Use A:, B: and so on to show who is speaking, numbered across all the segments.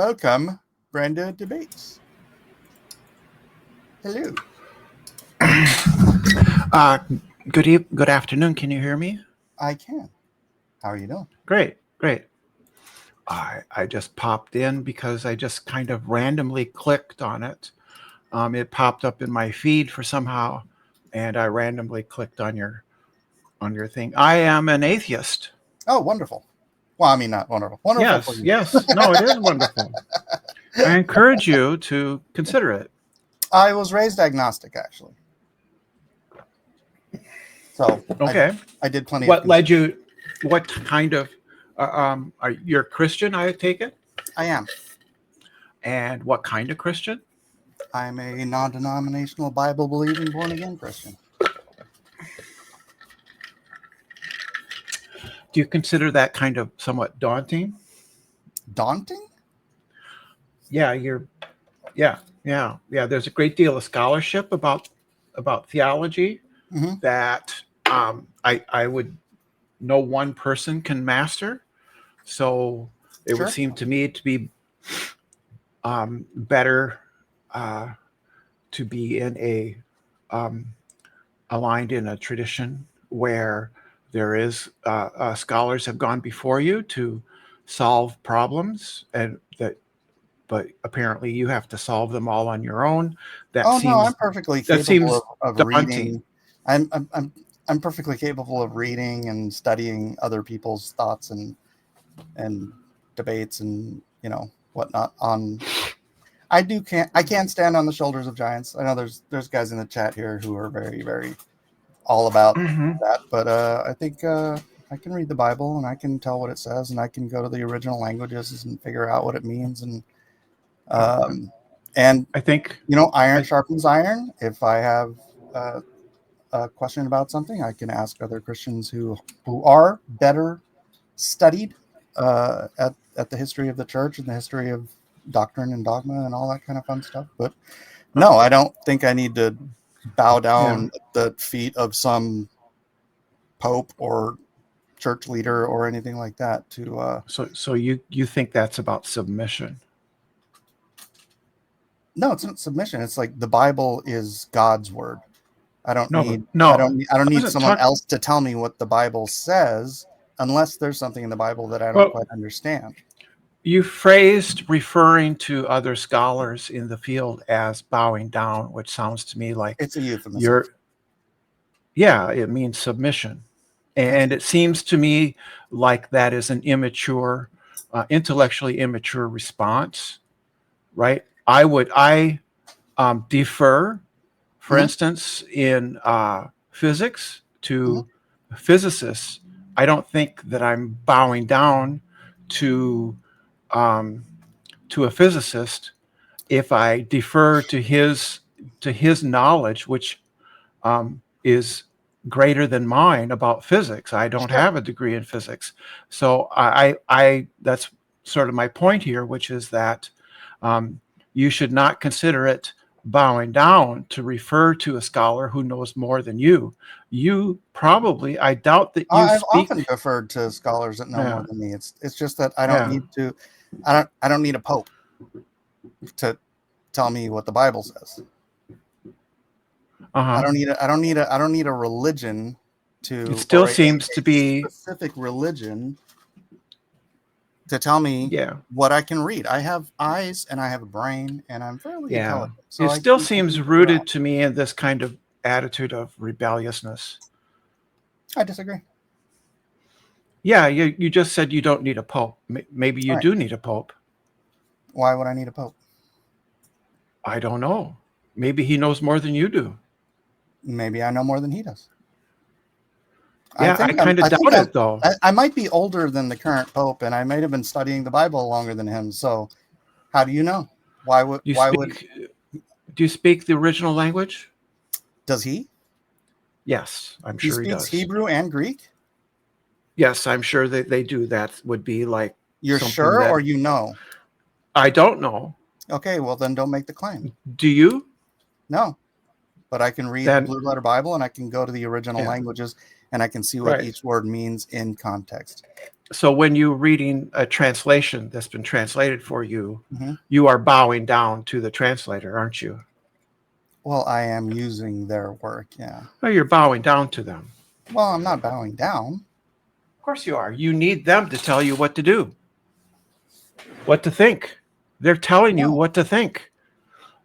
A: Welcome, Brendadebates. Hello.
B: Uh, good afternoon. Can you hear me?
A: I can. How are you doing?
B: Great. I just popped in because I just kind of randomly clicked on it. It popped up in my feed for somehow, and I randomly clicked on your thing. I am an atheist.
A: Oh, wonderful. Well, I mean, not wonderful. Wonderful for
B: Yes,
A: you.
B: yes. No, it is wonderful. I encourage you to consider it.
A: I was raised agnostic, actually. So
B: Okay.
A: I did plenty of
B: What led
A: consider.
B: you? What kind of? Are you're a Christian? I take it.
A: I am.
B: And what kind of Christian?
A: I'm a non-denominational, Bible-believing, born-again Christian.
B: Do you consider that kind of somewhat daunting?
A: Daunting?
B: Yeah, yeah. There's a great deal of scholarship about theology
A: Mm-hmm.
B: that I would no one person can master. So it would
A: Sure.
B: seem to me to be better uh, to be in um, aligned in a tradition where there is scholars have gone before you to solve problems and that but apparently you have to solve them all on your own. That
A: Oh no, I'm
B: seems
A: perfectly
B: that
A: capable
B: seems
A: of
B: daunting.
A: reading. I'm perfectly capable of reading and studying other people's thoughts and debates and whatnot on I can stand on the shoulders of giants. I know there's guys in the chat here who are very, very all about
B: Hmm.
A: that, but I think I can read the Bible and I can tell what it says and I can go to the original languages and figure out what it means um and
B: I think
A: iron
B: I,
A: sharpens iron. If I have uh, a question about something, I can ask other Christians who are better studied at the history of the church and the history of doctrine and dogma and all that kind of fun stuff. But no, I don't think I need to bow
B: yeah.
A: down at the feet of some pope or church leader or anything like that to
B: So you think that's about submission?
A: no, it's not submission. It's like the Bible is God's word. I don't
B: No, but
A: need
B: no.
A: I don't
B: I
A: need
B: wasn't
A: someone
B: talking.
A: else to tell me what the Bible says unless there's something in the Bible that I don't
B: Well,
A: quite understand.
B: you phrased referring to other scholars in the field as bowing down, which sounds to me like
A: It's a euphemism.
B: you're. Yeah, it means submission,
A: It's
B: and
A: a,
B: it seems to me like that is an immature, intellectually immature response, right? I defer, for
A: mhm,
B: instance, in physics
A: mhm.
B: to physicists. I don't think that I'm bowing down to um, to a physicist if I defer to his knowledge, which is greater than mine about physics. I don't
A: Sure.
B: have a degree in physics, so I that's sort of my point here, which is that um, you should not consider it bowing down to refer to a scholar who knows more than you. You probably, I doubt that you
A: I've
B: speak.
A: often deferred to scholars that know more
B: Yeah,
A: than me. It's just that I don't
B: yeah,
A: need to. I don't need a pope to tell me what the Bible says.
B: uh huh.
A: I don't need a religion
B: It
A: to
B: still
A: or
B: seems to
A: a
B: be,
A: specific religion to tell me
B: yeah,
A: what I can read. I have eyes and I have a brain and I'm fairly
B: yeah.
A: intelligent, so
B: It still
A: I
B: seems
A: can figure out.
B: rooted to me in this kind of attitude of rebelliousness.
A: I disagree.
B: Yeah, you just said you don't need a pope. Maybe
A: All
B: you
A: right.
B: do need a pope.
A: Why would I need a pope?
B: I don't know. Maybe he knows more than you do.
A: Maybe I know more than he does. I
B: Yeah, I
A: think I'm.
B: kind of
A: I think
B: doubt
A: I'm.
B: it though.
A: I might be older than the current pope, and I might have been studying the Bible longer than him. So, how do you know? Why would?
B: You
A: Why would?
B: speak do you speak the original language?
A: Does he?
B: Yes, I'm
A: He
B: sure he
A: speaks
B: does.
A: Hebrew and Greek.
B: Yes, I'm sure that they do. That would be like
A: You're
B: something
A: sure, or
B: that
A: you know?
B: I don't know.
A: Okay, well then don't make the claim.
B: Do you?
A: No, but I can read the
B: Then
A: Blue Letter Bible, and I can go to the original
B: yeah,
A: languages, and I can see what
B: right.
A: each word means in context.
B: So when you're reading a translation that's been translated for you,
A: Mhm.
B: you are bowing down to the translator, aren't you?
A: Well, I am using their work, yeah.
B: Well, you're bowing down to them.
A: Well, I'm not bowing down.
B: Of course you are. You need them to tell you what to do, what to think. They're telling you
A: No,
B: what to think.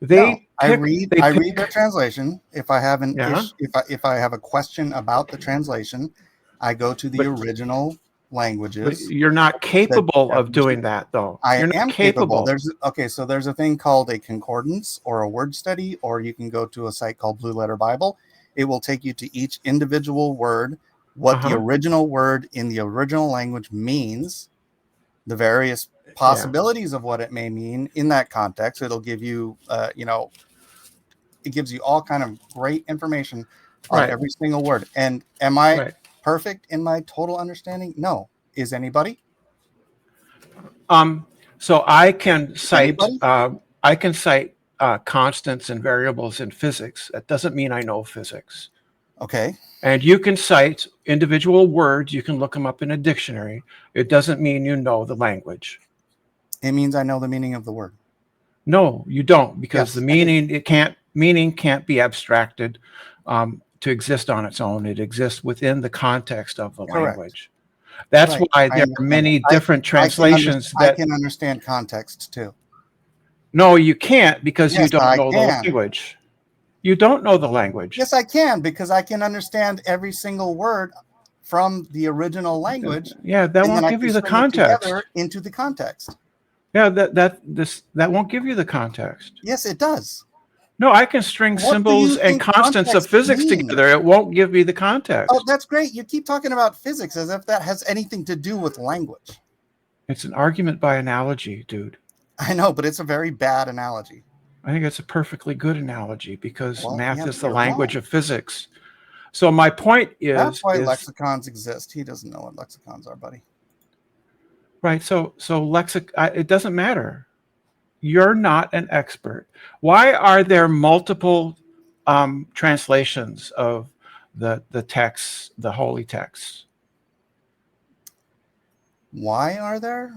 A: no.
B: They pick. They
A: I read their
B: pick.
A: translation. If I have an
B: Yeah.
A: issue, if I have a question about the translation, I go to the
B: But
A: original
B: but
A: languages.
B: you're not
A: The
B: capable of
A: definition.
B: doing that, though.
A: I
B: You're not
A: am capable.
B: capable.
A: So there's a thing called a concordance or a word study, or you can go to a site called Blue Letter Bible. It will take you to each individual word,
B: Uh
A: what the
B: huh.
A: original word in the original language means, the various
B: Yeah.
A: possibilities of what it may mean in that context. It'll give you, it gives you all kind of great information on
B: Right.
A: every single word. And am I
B: Right.
A: perfect in my total understanding? No. Is anybody?
B: Um. So I can cite.
A: Anybody?
B: I can cite constants and variables in physics. That doesn't mean I know physics.
A: Okay.
B: And you can cite individual words. You can look them up in a dictionary. It doesn't mean you know the language.
A: It means I know the meaning of the word.
B: No, you don't, because the
A: Yes, I do.
B: meaning can't be abstracted to exist on its own. It exists within the context of the
A: Correct.
B: language. That's
A: Right.
B: why
A: I
B: there are
A: understand
B: many
A: that.
B: different translations
A: I
B: that
A: can understand context too.
B: no, you can't because you
A: Yes,
B: don't
A: I
B: know the
A: can.
B: language. You don't know the language.
A: Yes, I can because I can understand every single word from the original language,
B: Yeah, that
A: and then
B: won't
A: I
B: give
A: can
B: you the
A: string it
B: context.
A: together into the context.
B: Yeah, that won't give you the context.
A: Yes, it does.
B: No, I can string
A: What do
B: symbols
A: you
B: and
A: think
B: constants of
A: context
B: physics together.
A: means?
B: It won't give me the
A: Oh,
B: context.
A: that's great. You keep talking about physics as if that has anything to do with language.
B: It's an argument by analogy, dude.
A: I know, but it's a very bad analogy.
B: I think it's a perfectly good analogy because
A: Well,
B: math
A: yeah,
B: is
A: but
B: the
A: you're
B: language
A: wrong.
B: of physics. So my point
A: That's why
B: is
A: lexicons exist. He doesn't know what lexicons are, buddy.
B: right. So it doesn't matter. You're not an expert. Why are there multiple translations of the texts, the holy texts?
A: Why are there?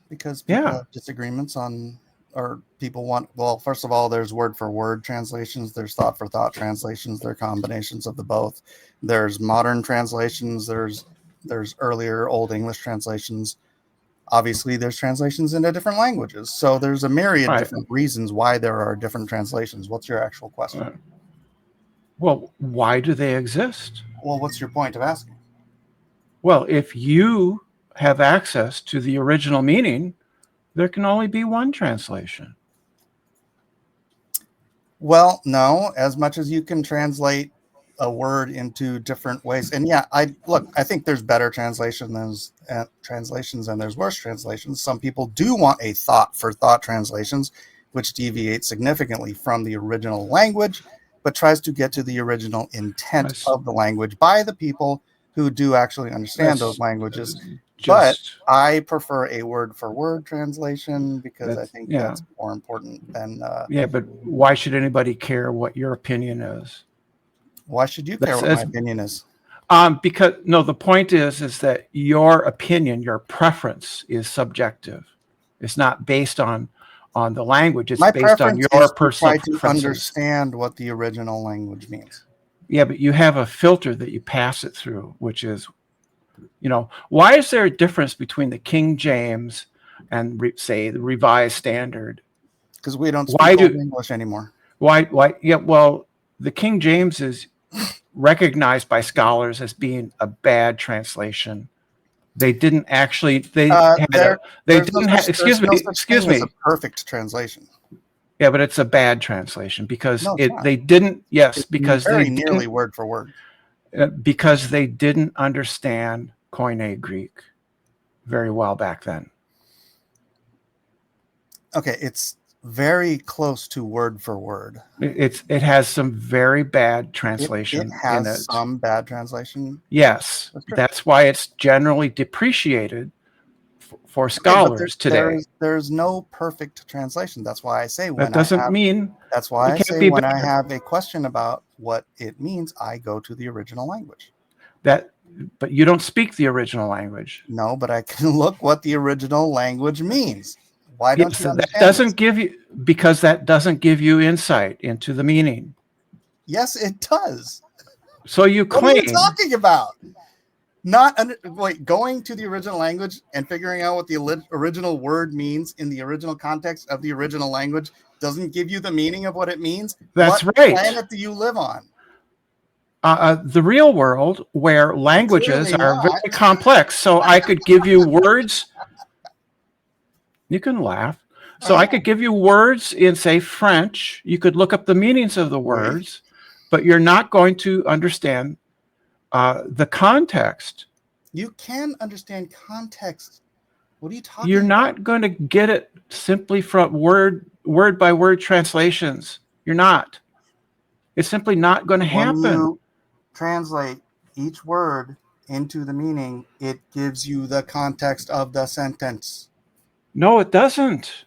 A: Because people
B: Yeah,
A: have disagreements on, or people want, well, first of all, there's word for word translations, there's thought for thought translations, they're combinations of the both. There's modern translations, there's earlier Old English translations. Obviously, there's translations into different languages. So there's a myriad
B: right.
A: different reasons why there are different translations. What's your actual question?
B: Uh, well, why do they exist?
A: Well, what's your point of asking?
B: Well, if you have access to the original meaning, there can only be one translation.
A: Well, no, as much as you can translate a word into different ways. And yeah, I think there's better translations and there's worse translations. Some people do want a thought for thought translations, which deviate significantly from the original language, but tries to get to the original intent
B: That's
A: of the language by the people who do actually understand those
B: that's
A: languages. But
B: just
A: I prefer a word for word translation because I
B: that's
A: think
B: yeah.
A: that's more important than
B: Yeah, but why should anybody care what your opinion is?
A: why should you care
B: That's
A: what my
B: as
A: opinion is?
B: because no, the point is that your opinion, your preference is subjective. It's not based on the language. It's
A: My
B: based on
A: preference
B: your
A: is to
B: personal
A: try to
B: preferences.
A: understand what the original language means.
B: Yeah, but you have a filter that you pass it through, which is, why is there a difference between the King James and say the Revised Standard?
A: Because we don't
B: Why
A: speak Old
B: do
A: English anymore.
B: why? Yeah, well, the King James is recognized by scholars as being a bad translation. They didn't actually. They had a. They didn't.
A: There's no such
B: Excuse
A: thing as a
B: me.
A: perfect translation.
B: Yeah, but it's a bad translation because
A: No, it's
B: it.
A: not.
B: They didn't. Yes,
A: It's
B: because they
A: very nearly
B: didn't.
A: word for word.
B: Because they didn't understand Koine Greek very well back then.
A: Okay, it's very close to word for word.
B: It has some very bad
A: It
B: translation in
A: has
B: it.
A: some bad translation.
B: Yes,
A: That's true.
B: that's why it's generally depreciated for
A: Okay, but
B: scholars today.
A: there's no perfect translation. That's why I say
B: That doesn't mean
A: that's why
B: it
A: I
B: can't
A: say
B: be
A: when I
B: better.
A: have a question about what it means, I go to the original language.
B: That But you don't speak the original language.
A: No, but I can look what the original language means. Why don't
B: Yes,
A: you
B: that
A: understand this?
B: doesn't give you, because that doesn't give you insight into the meaning.
A: Yes, it does.
B: So you
A: What are you
B: claim,
A: talking about? Going to the original language and figuring out what the original word means in the original context of the original language doesn't give you the meaning of what it means.
B: that's
A: What
B: right.
A: planet do you live on?
B: The real world, where languages
A: Clearly
B: are
A: not.
B: very complex. So I could give you words. You can laugh. So I could give you words in, say, French. You could look up the meanings of the words, but you're not going to understand the context.
A: You can understand context. What are you talking
B: You're
A: about?
B: not going to get it simply from word by word translations. You're not. It's simply not going to
A: When
B: happen.
A: you translate each word into the meaning, it gives you the context of the sentence.
B: No, it doesn't.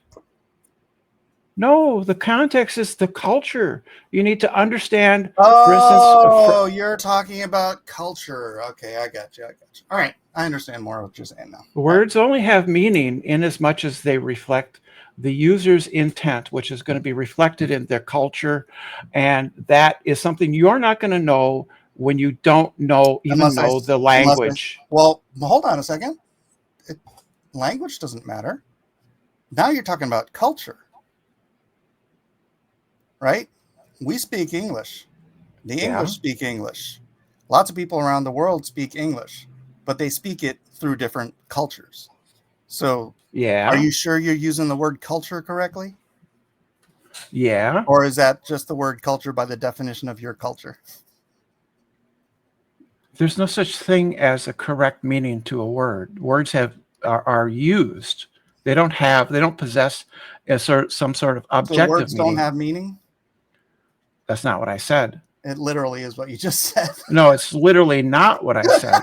B: No, the context is the culture. You need to understand, for instance,
A: Oh, you're talking about culture. Okay, I got you. All right, I understand more of what you're saying now.
B: words only have meaning in as much as they reflect the user's intent, which is going to be reflected in their culture. And that is something you're not going to know when you don't know the language.
A: Well, hold on a second. Language doesn't matter. Now you're talking about culture, right? We speak English. The
B: Yeah.
A: English speak English. Lots of people around the world speak English, but they speak it through different cultures. So,
B: Yeah.
A: are you sure you're using the word culture correctly?
B: Yeah.
A: Or is that just the word culture by the definition of your culture?
B: There's no such thing as a correct meaning to a word. Words are used. They don't possess some sort of
A: So
B: objective
A: words don't
B: meaning.
A: have meaning?
B: That's not what I said.
A: It literally is what you just said.
B: No, it's literally not what I said.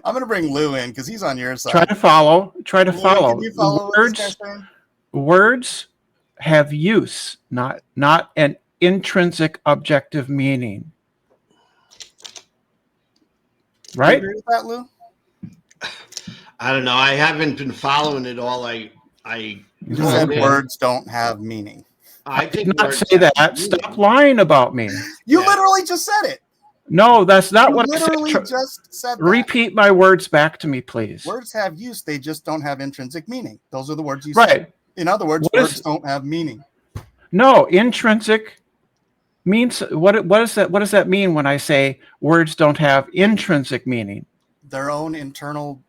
A: I'm going to bring Lou in because he's on your side.
B: Try to follow.
A: Lou, can you follow what this guy's saying?
B: Words have use, not an intrinsic objective meaning.
A: Do you
B: Right?
A: agree with that, Lou?
C: I don't know. I haven't been following it all. I
A: You said words don't have meaning.
C: I
B: Did
C: think
B: not
C: words
B: say
C: have
B: that.
C: meaning.
B: Stop lying about me.
A: You
C: Yeah.
A: literally just said it.
B: No, that's not
A: You
B: what I
A: literally
B: said.
A: just said that.
B: Repeat my words back to me, please.
A: Words have use, they just don't have intrinsic meaning. Those are the words you
B: Right.
A: said. In other words,
B: What
A: words
B: is-
A: don't have meaning.
B: No, intrinsic means what is that? What does that mean when I say words don't have intrinsic meaning?
A: Their own internal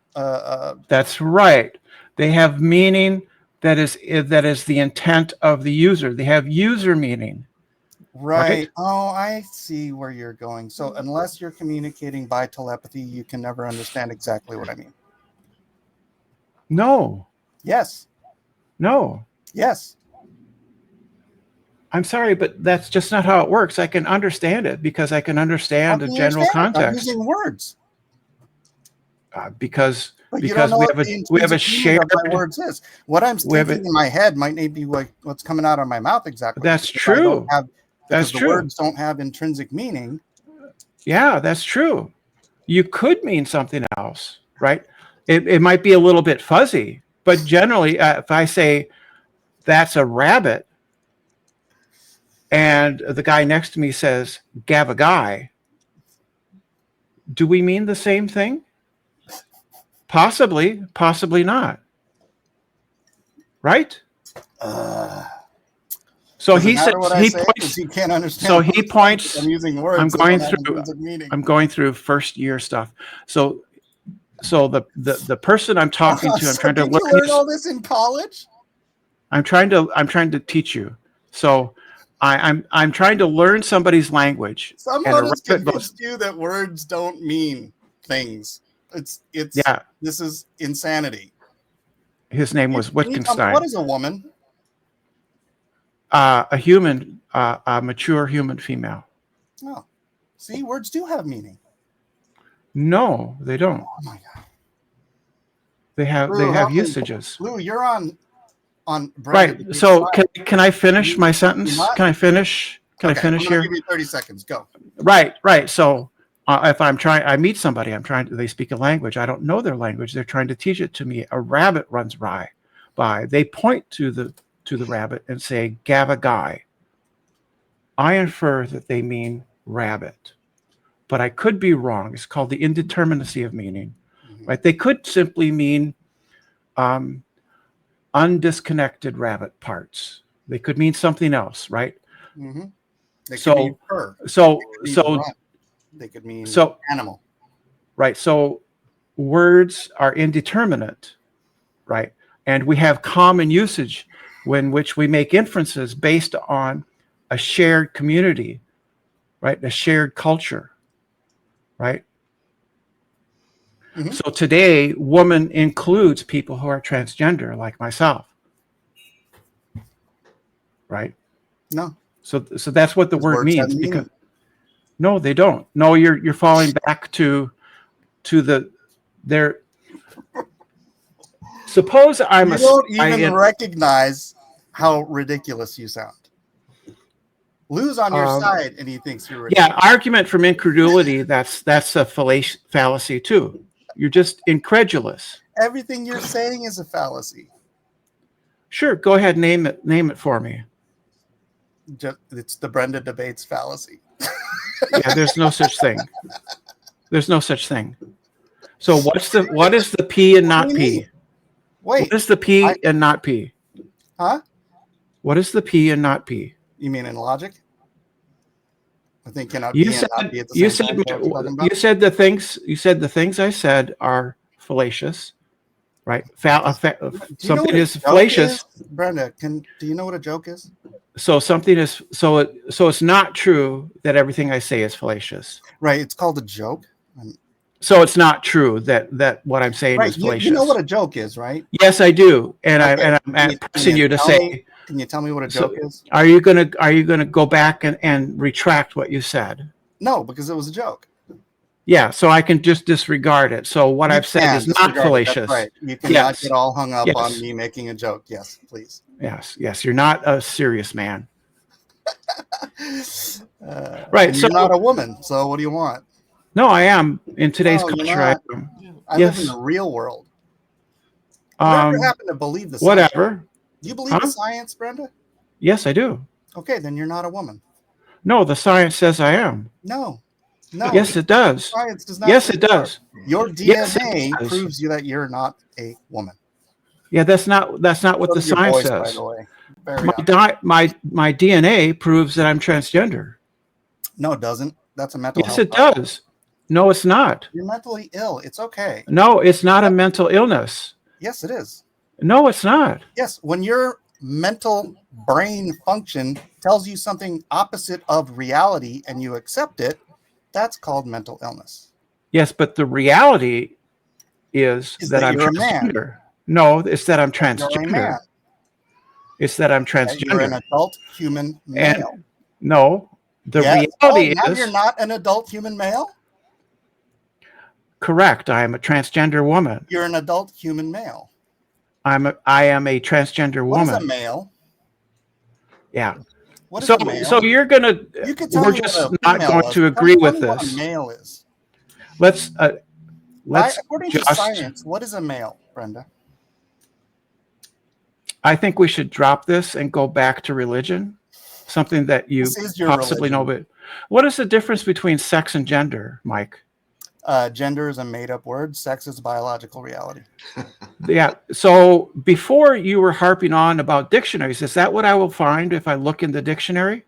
B: That's right. They have meaning that is the intent of the user. They have user meaning.
A: right. Oh, I see where you're going. So unless you're communicating by telepathy, you can never understand exactly what I mean.
B: No.
A: Yes.
B: No.
A: Yes.
B: I'm sorry, but that's just not how it works. I can understand it because I can understand the general context.
A: I'm using words.
B: Because
A: But you don't know what the
B: we have a
A: intrinsic meaning
B: shared.
A: of my words is. What I'm thinking in my head might not be what's coming out of my mouth exactly.
B: That's
A: because I don't
B: true. That's
A: the
B: true.
A: words don't have intrinsic meaning.
B: Yeah, that's true. You could mean something else, right? It might be a little bit fuzzy, but generally, if I say that's a rabbit, and the guy next to me says "gavagai," do we mean the same thing? Possibly, possibly not. Right? So he says he points.
A: You can't understand.
B: So he points.
A: I'm using words.
B: I'm going through first year stuff. So the person I'm talking to, I'm trying to
A: learn all this in college.
B: I'm trying to teach you. So I'm trying to learn somebody's language.
A: Someone has convinced you that words don't mean things. It's
B: yeah.
A: This is insanity.
B: His name was Wittgenstein.
A: What is a woman?
B: A human, a mature human female.
A: Oh, see, words do have meaning.
B: No, they don't.
A: Oh my god.
B: They have usages.
A: Lou, you're on
B: right. So can I finish my sentence? Can I finish? Can I finish here?
A: Give you 30 seconds. Go.
B: Right. So If I meet somebody, they speak a language. I don't know their language. They're trying to teach it to me. A rabbit runs by. They point to the rabbit and say, "Gavagai." I infer that they mean rabbit, but I could be wrong. It's called the indeterminacy of meaning, right? They could simply mean undisconnected rabbit parts. They could mean something else, right?
A: Mm-hmm. They could
B: So,
A: mean fur.
B: so,
A: They could mean
B: so,
A: run. They could mean
B: so,
A: animal.
B: right. So words are indeterminate, right? And we have common usage in which we make inferences based on a shared community, right? A shared culture, right?
A: Mm-hmm.
B: So today, woman includes people who are transgender, like myself, right?
A: No.
B: So that's what the word
A: Words have
B: means. Because
A: meaning.
B: no, they don't. No, you're falling back to their. Suppose I'm
A: You don't even recognize how ridiculous you sound. Lou's on your side, and he thinks you're ridiculous.
B: Yeah, argument from incredulity. That's a fallacy too. You're just incredulous.
A: Everything you're saying is a fallacy.
B: Sure, go ahead, name it for me.
A: It's the Brendadebates fallacy.
B: Yeah, there's no such thing. There's no such thing. So what is the P and not P?
A: Wait.
B: What is the P and not P?
A: Huh?
B: What is the P and not P?
A: You mean in logic? I think cannot
B: You
A: be
B: said
A: and not be at the same time.
B: you said the things I said are fallacious, right? Something is fallacious.
A: Brenda, do you know what a joke is?
B: So something is so it's not true that everything I say is fallacious.
A: Right. It's called a joke.
B: So it's not true that what I'm saying is fallacious.
A: You know what a joke is, right?
B: Yes, I do, and I'm pressing you to say.
A: Can you tell me what a joke is?
B: Are you gonna go back and retract what you said?
A: No, because it was a joke.
B: Yeah, so I can just disregard it. So what I've said is not fallacious.
A: That's right. You cannot get all hung up on me making a joke. Yes, please.
B: Yes. You're not a serious man. Right. So
A: you're not a woman. So what do you want?
B: No, I am in today's culture.
A: I live in the real world. Whatever happened to believe the science?
B: Whatever.
A: Do you believe the science, Brenda?
B: Yes, I do.
A: Okay, then you're not a woman.
B: No, the science says I am.
A: No.
B: Yes, it does.
A: Science does not.
B: Yes, it does.
A: Your DNA proves you that you're not a woman.
B: Yeah, that's not what the science says. By the way. My DNA proves that I'm transgender.
A: No, it doesn't. That's a mental health.
B: Yes, it does. No, it's not.
A: You're mentally ill. It's okay.
B: No, it's not a mental illness.
A: Yes, it is.
B: No, it's not.
A: Yes, when your mental brain function tells you something opposite of reality and you accept it, that's called mental illness.
B: Yes, but the reality is that I'm transgender. No, it's that I'm transgender. It's that I'm transgender.
A: You're an adult human male.
B: And no, the reality is...
A: Now you're not an adult human male?
B: Correct. I am a transgender woman.
A: You're an adult human male.
B: I am a transgender woman.
A: What is a male?
B: Yeah.
A: What is a male?
B: So you're gonna... We're just not going to agree with this.
A: What a male is.
B: Let's
A: according to science, what is a male, Brenda?
B: I think we should drop this and go back to religion. Something that you possibly know. But what is the difference between sex and gender, Mike?
A: Gender is a made-up word. Sex is a biological reality.
B: Yeah. So before you were harping on about dictionaries, is that what I will find if I look in the dictionary?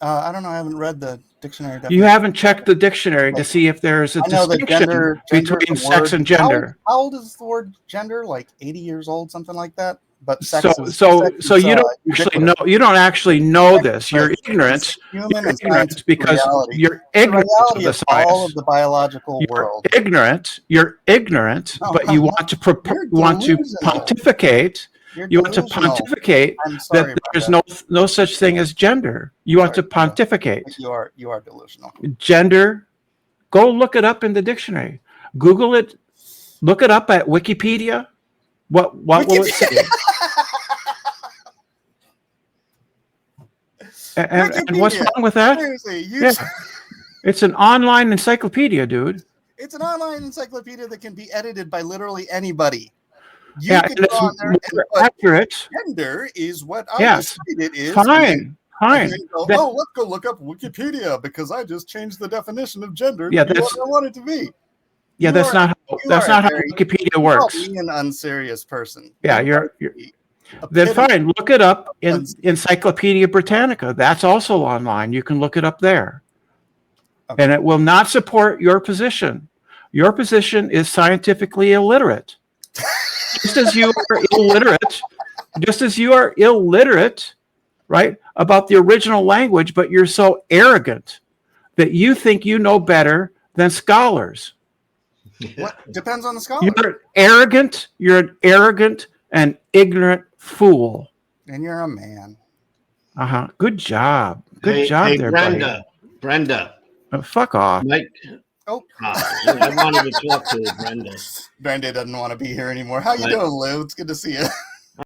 A: I don't know. I haven't read the dictionary definition.
B: You haven't checked the dictionary to see if there's a distinction between sex and gender.
A: How old is the word gender? Like 80 years old, something like that. But sex
B: so you don't actually know this. You're ignorant. You're ignorant because you're ignorant of the science.
A: All of the biological world.
B: You're ignorant, but you want to pontificate. You want to pontificate that there's no such thing as gender. You want to pontificate.
A: You are delusional.
B: Gender. Go look it up in the dictionary. Google it. Look it up at Wikipedia. What will it say? And what's wrong with that?
A: Seriously,
B: It's an online encyclopedia, dude.
A: It's an online encyclopedia that can be edited by literally anybody. You
B: Yeah,
A: could
B: and
A: go on there and
B: more
A: put
B: accurate.
A: gender is what I
B: Yes.
A: decide it is.
B: Fine.
A: And then go, oh, let's go look up Wikipedia because I just changed the definition of gender
B: Yeah,
A: to be what I want it to be.
B: Yeah, that's not how Wikipedia works.
A: You are an unserious person.
B: Yeah, you're then fine. Look it up in Encyclopedia Britannica. That's also online. You can look it up there. Okay. And it will not support your position. Your position is scientifically illiterate. Just as you are illiterate, right, about the original language, but you're so arrogant that you think you know better than scholars.
A: What depends on the scholar.
B: You're an arrogant and ignorant fool.
A: And you're a man.
B: Good job. Good job there,
C: Brenda.
B: Fuck off.
C: I wanted to talk to Brenda.
A: Brenda doesn't want to be here anymore. How you doing, Lou? It's good to see you.